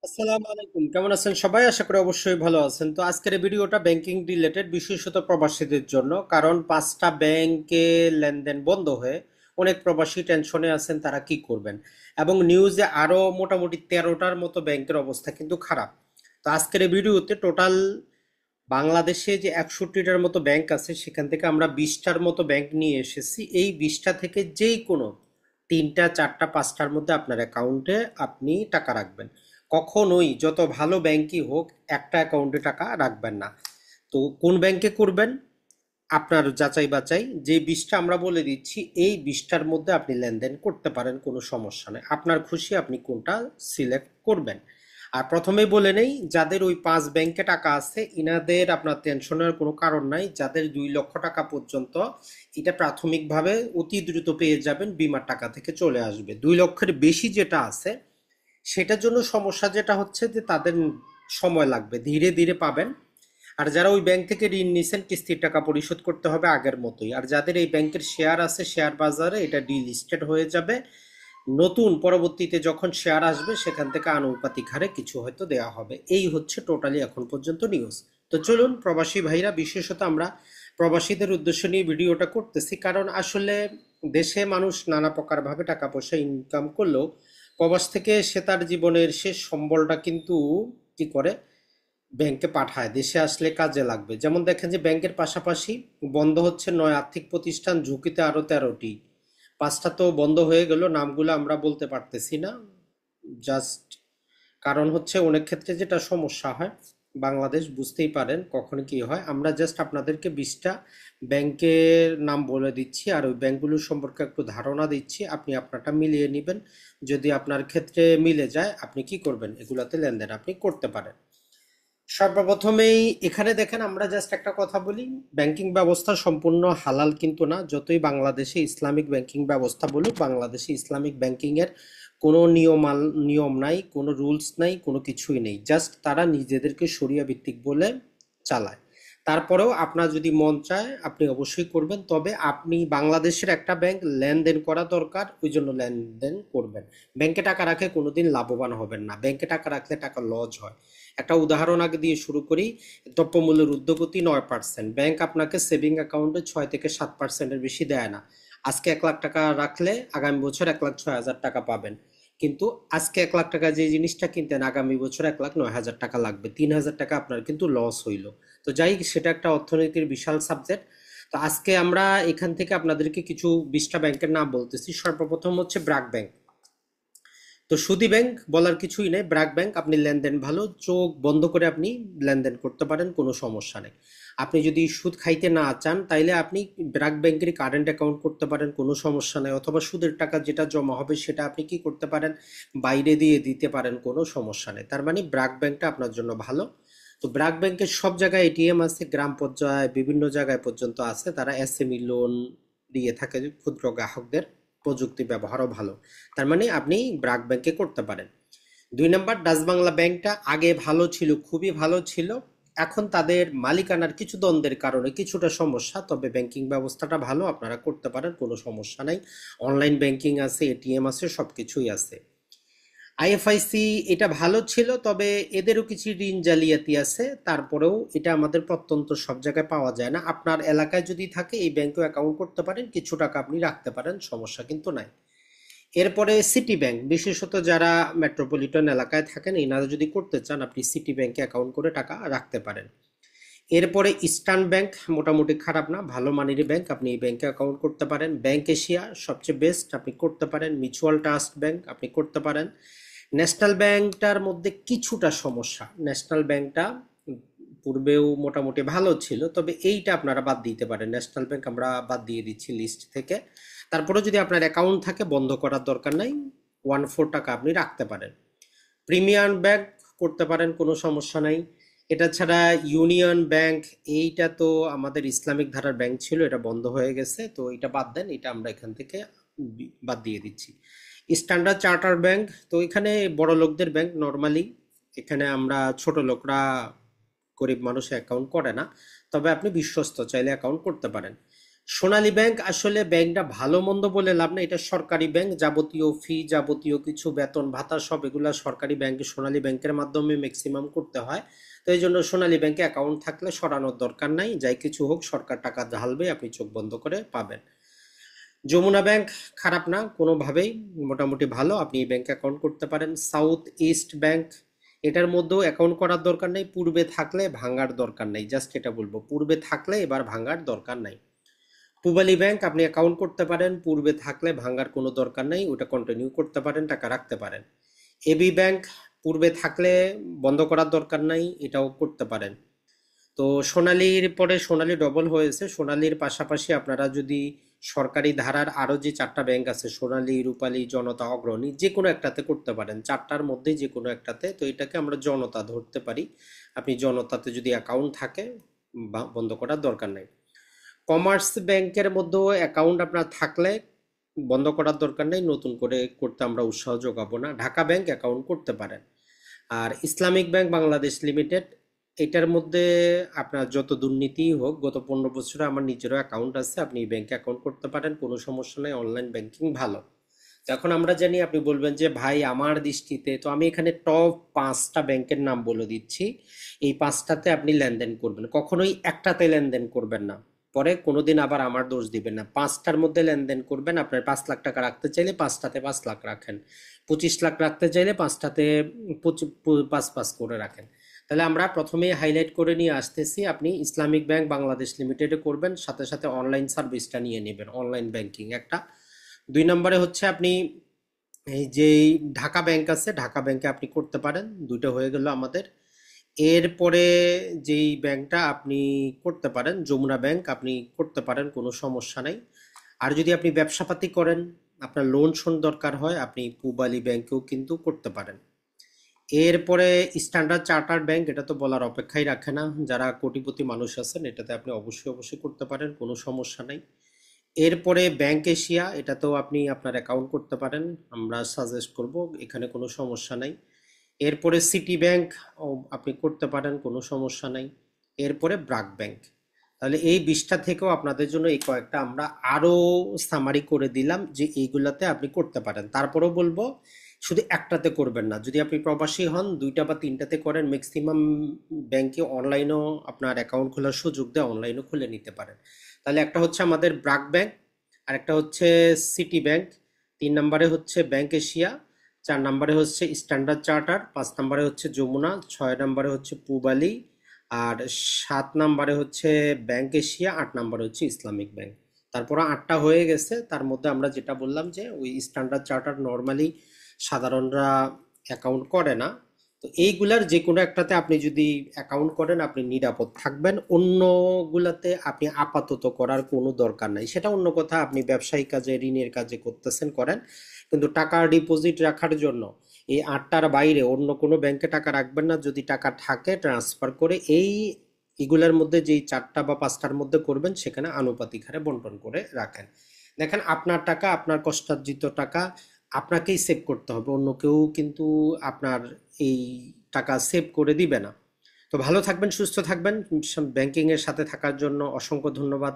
আসসালামু আলাইকুম, কেমন আছেন সবাই? আশা করি অবশ্যই ভালো আছেন। তো আজকের এই ভিডিওটা ব্যাংকিং রিলেটেড, বিশেষত প্রবাসীদের জন্য। কারণ 5টা ব্যাংকে লেনদেন বন্ধ হয়ে অনেক প্রবাসী টেনশনে আছেন, তারা কি করবেন। এবং নিউজে আরো মোটামুটি 13টার মতো ব্যাংকের অবস্থা কিন্তু খারাপ। তো আজকের এই ভিডিওতে টোটাল বাংলাদেশে যে 61টার মতো ব্যাংক আছে, সেখান থেকে আমরা 20টার মতো ব্যাংক নিয়ে এসেছি। এই 20টা থেকে যেই কোনো 3টা 4টা 5টার মধ্যে আপনার অ্যাকাউন্টে আপনি টাকা রাখবেন। কখনোই যত ভালো ব্যাংকই হোক একটা অ্যাকাউন্টে টাকা রাখবেন না। তো কোন ব্যাংকে করবেন আপনার যাচাই বাছাই, যে 20টা আমরা বলে দিচ্ছি এই 20টার মধ্যে আপনি লেনদেন করতে পারেন, কোনো সমস্যা নেই। আপনার খুশি আপনি কোনটা সিলেক্ট করবেন। আর প্রথমেই বলে নেই, যাদের ওই 5 ব্যাংকে টাকা আছে ইনাদের আপনার টেনশনের কোনো কারণ নাই। যাদের 2 লক্ষ টাকা পর্যন্ত, এটা প্রাথমিকভাবে অতি দ্রুত পেয়ে যাবেন, বিমার টাকা থেকে চলে আসবে। 2 লক্ষের বেশি যেটা আছে সেটার জন্য সমস্যা যেটা হচ্ছে যে তাদের সময় লাগবে, ধীরে ধীরে পাবেন। আর যারা ওই ব্যাংক থেকে ঋণ নিছেন, কিস্তির টাকা পরিশোধ করতে হবে আগের মতোই। আর যাদের এই ব্যাংকের শেয়ার আছে, শেয়ার বাজারে এটা ডিলিস্টেড হয়ে যাবে। নতুন পরবর্তীতে যখন শেয়ার আসবে সেখান থেকে আনুপাতিক হারে কিছু হয়তো দেওয়া হবে। এই হচ্ছে টোটালি এখন পর্যন্ত নিউজ। তো চলুন প্রবাসী ভাইরা, বিশেষত আমরা প্রবাসীদের উদ্দেশ্য নিয়ে ভিডিওটা করতেছি। কারণ আসলে দেশে মানুষ নানা প্রকারভাবে টাকা পয়সা ইনকাম করলেও প্রবাস থেকে সে তার জীবনের শেষ সম্বলটা কিন্তু কি করে, ব্যাংকে পাঠায়। দেশে আসলে কাজে লাগবে। যেমন দেখেন যে ব্যাংকের পাশাপাশি বন্ধ হচ্ছে 9 আর্থিক প্রতিষ্ঠান, ঝুঁকিতে আরো 13টি। 5টা তো বন্ধ হয়ে গেল, নামগুলো আমরা বলতে পারতেছি না। জাস্ট কারণ হচ্ছে অনেক ক্ষেত্রে যেটা সমস্যা হয়, বাংলাদেশ বুঝতেই পারেন কখন কি হয়। আমরা জাস্ট আপনাদেরকে 20টা ব্যাংকের নাম বলে দিচ্ছি আর ওই ব্যাংকগুলোর সম্পর্কে একটু ধারণা দিচ্ছি, আপনি আপনারটা মিলিয়ে নেবেন। যদি আপনার ক্ষেত্রে মিলে যায় আপনি কি করবেন, এগুলাতে লেনদেন আপনি করতে পারেন। সর্বপ্রথমেই এখানে দেখেন, আমরা জাস্ট একটা কথা বলি, ব্যাংকিং ব্যবস্থা সম্পূর্ণ হালাল কিন্তু না। যতই বাংলাদেশে ইসলামিক ব্যাংকিং ব্যবস্থা বলুক, বাংলাদেশে ইসলামিক ব্যাংকিং এর কোনো নিয়ম নাই, কোনো রুলস নাই, কোনো কিছুই নেই। জাস্ট তারা নিজেদেরকে শরিয়া ভিত্তিক বলে চালায়। তারপরেও আপনার যদি মন চায় আপনি অবশ্যই করবেন, তবে আপনি বাংলাদেশের একটা ব্যাংক লেনদেন করা দরকার, ওই জন্য লেনদেন করবেন। ব্যাংকে টাকা রাখে কোনোদিন লাভবান হবেন না, ব্যাংকে টাকা রাখলে টাকা লস হয়। একটা উদাহরণ আগে দিয়ে শুরু করি। দ্রব্যমূল্যের ঊর্ধ্বগতি 9%, ব্যাংক আপনাকে সেভিং অ্যাকাউন্টে 6 থেকে 7%-এর বেশি দেয় না। আজকে 1 লাখ টাকা রাখলে আগামী বছর 1,06,000 টাকা পাবেন। কিন্তু আজকে 1 লাখ টাকা যে জিনিসটা কিনতেন, আগামী বছর 1,09,000 টাকা লাগবে, 3,000 টাকা আপনার কিন্তু লস হইল। তো যাই, সেটা একটা অর্থনীতির বিশাল সাবজেক্ট। তো আজকে আমরা এখান থেকে আপনাদেরকে কিছু 20টা ব্যাংকের নাম বলতেছি। সর্বপ্রথম হচ্ছে ব্র্যাক ব্যাংক। তো সুদী ব্যাংক বলার কিছুই নেই, ব্র্যাক ব্যাংক আপনি লেনদেন ভালো, চোখ বন্ধ করে আপনি লেনদেন করতে পারেন, কোনো সমস্যা নেই। আপনি যদি সুদ খাইতে না চান তাইলে আপনি ব্র্যাক ব্যাংকের কারেন্ট অ্যাকাউন্ট করতে পারেন, কোনো সমস্যা নেই। অথবা সুদের টাকা যেটা জমা হবে সেটা আপনি কি করতে পারেন, বাইরে দিয়ে দিতে পারেন, কোনো সমস্যা নেই। তার মানে ব্র্যাক ব্যাংকটা আপনার জন্য ভালো। তো ব্র্যাক ব্যাংকের সব জায়গায় এটিএম আছে, গ্রাম পর্যায়ে বিভিন্ন জায়গায় পর্যন্ত আছে। তারা এসএমই লোন দিয়ে থাকে ক্ষুদ্র গ্রাহকদের, প্রযুক্তি ব্যবহারও ভালো। তার মানে আপনি ব্র্যাক ব্যাংকে করতে পারেন। 2 নম্বর, ডাচ বাংলা ব্যাংকটা আগে ভালো ছিল, খুবই ভালো ছিল। এখন তাদের মালিকানার কিছু দ্বন্দ্বের কারণে কিছুটা সমস্যা, তবে ব্যাংকিং ব্যবস্থাটা ভালো, আপনারা করতে পারেন, কোনো সমস্যা নাই। অনলাইন ব্যাংকিং আছে, এটিএম আছে, সবকিছুই আছে। আইএফআইসি এটা ভালো ছিল, তবে এদেরও কিছু ঋণ জালিয়াতি আছে। তারপরেও এটা আমাদের প্রত্যন্ত সব জায়গায় পাওয়া যায় না। আপনার এলাকায় যদি থাকে এই ব্যাংকেও অ্যাকাউন্ট করতে পারেন, কিছু টাকা আপনি রাখতে পারেন, সমস্যা কিন্তু নাই। এরপরে সিটি ব্যাংক, বিশেষত যারা মেট্রোপলিটন এলাকায় থাকেন এনারা যদি করতে চান, আপনি সিটি ব্যাংকে অ্যাকাউন্ট করে টাকা রাখতে পারেন। এরপরে ইস্টার্ন ব্যাংক মোটামুটি খারাপ না, ভালো মানের ব্যাংক, আপনি এই ব্যাংকে অ্যাকাউন্ট করতে পারেন। ব্যাংক এশিয়া সবচেয়ে বেস্ট, আপনি করতে পারেন। মিউচুয়াল ট্রাস্ট ব্যাংক আপনি করতে পারেন। ন্যাশনাল ব্যাংকটার মধ্যে কিছুটা সমস্যা, ন্যাশনাল ব্যাংকটা পূর্বেও মোটামুটি ভালো ছিল, তবে এইটা আপনারা বাদ দিতে পারেন। ন্যাশনাল ব্যাংক আমরা বাদ দিয়ে দিচ্ছি লিস্ট থেকে। তারপরে যদি আপনার অ্যাকাউন্ট থাকে, বন্ধ করার দরকার নাই, 1/4 টাকা আপনি রাখতে পারেন। প্রিমিয়াম ব্যাংক করতে পারেন, কোনো সমস্যা নাই। এটা ছাড়া ইউনিয়ন ব্যাংক, এইটা তো আমাদের ইসলামিক ধারার ব্যাংক ছিল, এটা বন্ধ হয়ে গেছে, তো এটা বাদ দেন, এটা আমরা এখান থেকে বাদ দিয়ে দিচ্ছি। স্ট্যান্ডার্ড চার্টার ব্যাংক, তো এখানে বড় লোকদের ব্যাংক নর্মালি, এখানে আমরা ছোট লোকরা, গরিব মানুষ অ্যাকাউন্ট করে না, তবে আপনি বিশ্বস্ত, চাইলে অ্যাকাউন্ট করতে পারেন। সোনালী ব্যাংক আসলে ব্যাংকটা ভালো মন্দ বলে লাভ না, এটা সরকারি ব্যাংক, যাবতীয় ফি যাবতীয় কিছু বেতন ভাতা সব এগুলা সরকারি ব্যাংকে সোনালী ব্যাংকের মাধ্যমে ম্যাক্সিমাম করতে হয়। তো এই জন্য সোনালী ব্যাংকে অ্যাকাউন্ট থাকলে সরানোর দরকার নাই, যাই কিছু হোক সরকার টাকা ঢালবে, আপনি চোখ বন্ধ করে পাবেন। যমুনা ব্যাংক খারাপ না কোনোভাবেই, মোটামুটি ভালো, আপনি এই ব্যাংকে অ্যাকাউন্ট করতে পারেন। সাউথ ইস্ট ব্যাংক, এটার মধ্যেও অ্যাকাউন্ট করার দরকার নেই, পূর্বে থাকলে ভাঙার দরকার নেই, জাস্ট এটা বলবো, পূর্বে থাকলে এবার ভাঙার দরকার নাই। পূবালী ব্যাংক আপনি অ্যাকাউন্ট করতে পারেন, পূর্বে থাকলে ভাঙার কোনো দরকার নেই, ওটা কন্টিনিউ করতে পারেন, টাকা রাখতে পারেন। এবি ব্যাংক পূর্বে থাকলে বন্ধ করার দরকার নাই, এটাও করতে পারেন। তো সোনালীর পরে সোনালী ডবল হয়েছে, সোনালীর পাশাপাশি আপনারা যদি সরকারি ধারার আরো যে 4টা ব্যাংক আছে, সোনালী, রূপালী, জনতা, অগ্রণী, যে কোনো একটাতে করতে পারেন, 4টার মধ্যে যে কোনো একটাতে, তো এটাকে আমরা জনতা ধরতে পারি। আপনি জনতাতে যদি অ্যাকাউন্ট থাকে বন্ধ করার দরকার নাই। কমার্স ব্যাংকের মধ্যেও অ্যাকাউন্ট আপনার থাকলে বন্ধ করার দরকার নেই, নতুন করে করতে আমরা উৎসাহ যোগাবো না। ঢাকা ব্যাংক অ্যাকাউন্ট করতে পারেন। আর ইসলামিক ব্যাংক বাংলাদেশ লিমিটেড, এটার মধ্যে আপনার যত দুর্নীতি হোক, গত 15 বছরে আমার নিজেরও অ্যাকাউন্ট আছে, আপনি ব্যাংকে অ্যাকাউন্ট করতে পারেন, কোনো সমস্যা নেই, অনলাইন ব্যাংকিং ভালো। তো এখন আমরা জানি, আপনি বলবেন যে ভাই আমার দৃষ্টিতে তো, আমি এখানে টপ 5টা ব্যাংকের নাম বলে দিচ্ছি, এই 5টাতে আপনি লেনদেন করবেন, কখনোই একটাতে লেনদেন করবেন না, পরে কোনোদিন আবার আমার দোষ দিবেন না। 5টার মধ্যে লেনদেন করবেন, আপনার 5 লাখ টাকা রাখতে চাইলে 5টাতে 5 লাখ রাখেন, 25 লাখ রাখতে চাইলে 5টাতে 5 5 করে রাখেন। তাহলে আমরা প্রথমেই হাইলাইট করে নিয়ে আসতেছি, আপনি ইসলামিক ব্যাংক বাংলাদেশ লিমিটেডে করবেন, সাথে সাথে অনলাইন সার্ভিসটা নিয়ে নেবেন, অনলাইন ব্যাংকিং একটা। 2 নম্বরে হচ্ছে আপনি এই যে ঢাকা ব্যাংক আছে, ঢাকা ব্যাংকে আপনি করতে পারেন, দুটো হয়ে গেল আমাদের। এরপরে যেই ব্যাংকটা আপনি করতে পারেন, যমুনা ব্যাংক আপনি করতে পারেন, কোনো সমস্যা নাই। আর যদি আপনি ব্যবসাপাতি করেন, আপনার লোন শোন দরকার হয়, আপনি পূবালী ব্যাংকেও কিন্তু করতে পারেন। এরপরে স্ট্যান্ডার্ড চার্টার্ড ব্যাংক, এটা তো বলার অপেক্ষাই রাখে না, যারা কোটিপতি মানুষ আছেন এটাতে আপনি অবশ্যই অবশ্যই করতে পারেন, কোনো সমস্যা নাই। এরপরে ব্যাংক এশিয়া, এটাতেও আপনি আপনার অ্যাকাউন্ট করতে পারেন, আমরা সাজেস্ট করব, এখানে কোনো সমস্যা নাই। এরপরে সিটি ব্যাংক আপনি করতে পারেন, কোনো সমস্যা নাই। এরপরে ব্র্যাক ব্যাংক। তাহলে এই 20টা থেকেও আপনাদের জন্য এই কয়েকটা আমরা আরো সামারি করে দিলাম যে এইগুলাতে আপনি করতে পারেন। তারপরেও বলবো শুধু একটাতে করবেন না, যদি আপনি প্রবাসী হন 2টা বা 3টাতে করেন, ম্যাক্সিমাম ব্যাংকে অনলাইনেও আপনার অ্যাকাউন্ট খোলার সুযোগ দেয়, অনলাইনেও খুলে নিতে পারেন। তাহলে একটা হচ্ছে আমাদের ব্র্যাক ব্যাংক, আর একটা হচ্ছে সিটি ব্যাংক, 3 নম্বরে হচ্ছে ব্যাংক এশিয়া, 4 নম্বরে হচ্ছে স্ট্যান্ডার্ড চার্টার, 5 নম্বরে হচ্ছে যমুনা, 6 নম্বরে হচ্ছে পূবালী, আর 7 নম্বরে হচ্ছে ব্যাংক এশিয়া, 8 নম্বরে হচ্ছে ইসলামিক ব্যাংক। তারপর 8টা হয়ে গেছে, তার মধ্যে আমরা যেটা বললাম যে ওই স্ট্যান্ডার্ড চার্টার নর্মালি সাধারণরা অ্যাকাউন্ট করে না, তো এইগুলার যে কোনো একটাতে আপনি যদি অ্যাকাউন্ট করেন আপনি নিরাপদ থাকবেন, অন্যগুলাতে আপনি আপাতত করার কোনো দরকার নাই। সেটা অন্য কথা, আপনি ব্যবসায়িক কাজে ঋণের কাজে করতেছেন করেন, কিন্তু টাকা ডিপোজিট রাখার জন্য এই 8টার বাইরে অন্য কোনো ব্যাংকে টাকা রাখবেন না, যদি টাকা থাকে ট্রান্সফার করে এই এগুলার মধ্যে যেই 4টা বা 5টার মধ্যে করবেন সেখানে আনুপাতিক হারে বন্টন করে রাখেন। দেখেন আপনার টাকা, আপনার কষ্টার্জিত টাকা আপনাকেই সেভ করতে হবে, অন্য কেউ কিন্তু আপনার এই টাকা সেভ করে দিবে না। তো ভালো থাকবেন, সুস্থ থাকবেন, ব্যাংকিং এর সাথে থাকার জন্য অসংখ্য ধন্যবাদ।